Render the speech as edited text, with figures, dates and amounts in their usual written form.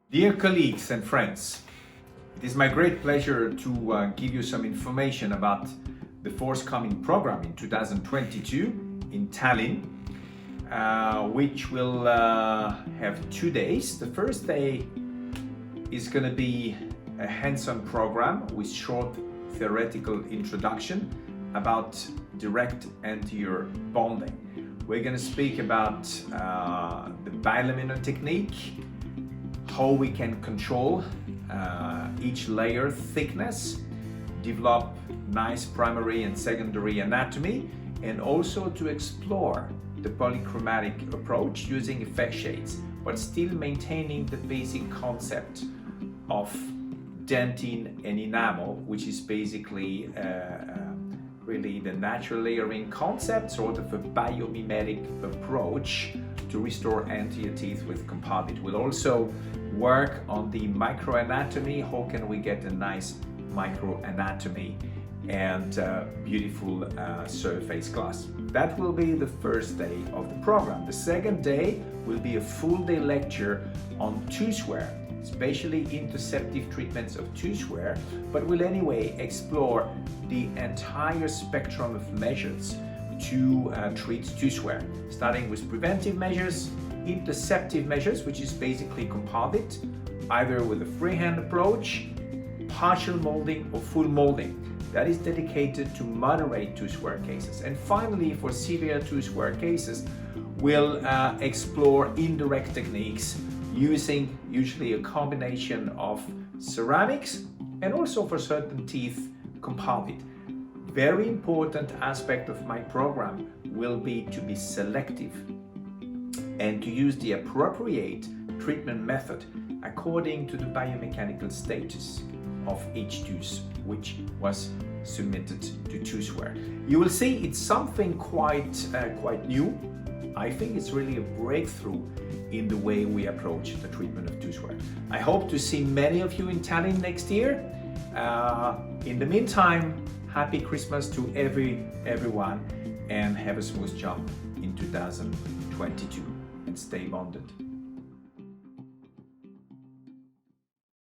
Dear colleagues and friends, it is my great pleasure to give you some information about the forthcoming program in 2022 in Tallinn, which will have 2 days. The first day is going to be a hands-on program with short theoretical introduction about direct anterior bonding. We're going to speak about the bilaminal technique, how we can control each layer thickness, develop nice primary and secondary anatomy, and also to explore the polychromatic approach using effect shades, but still maintaining the basic concept of dentin and enamel, which is basically really the natural layering concept, sort of a biomimetic approach to restore anterior teeth with composite. We'll also work on the microanatomy. How can we get a nice microanatomy and beautiful surface glass? That will be the first day of the program. The second day will be a full day lecture on tooth wear, especially interceptive treatments of tooth wear, but we'll anyway explore the entire spectrum of measures to treat tooth wear, starting with preventive measures, interceptive measures, which is basically composite, either with a freehand approach, partial molding or full molding. That is dedicated to moderate tooth wear cases. And finally, for severe tooth wear cases, we'll explore indirect techniques using usually a combination of ceramics and also for certain teeth, composite. Very important aspect of my program will be to be selective and to use the appropriate treatment method according to the biomechanical status of each tooth which was submitted to tooth wear. You will see it's something quite new. I think it's really a breakthrough in the way we approach the treatment of tooth wear. I hope to see many of you in Tallinn next year. In the meantime, happy Christmas to everyone and have a smooth jump in 2022 and stay bonded.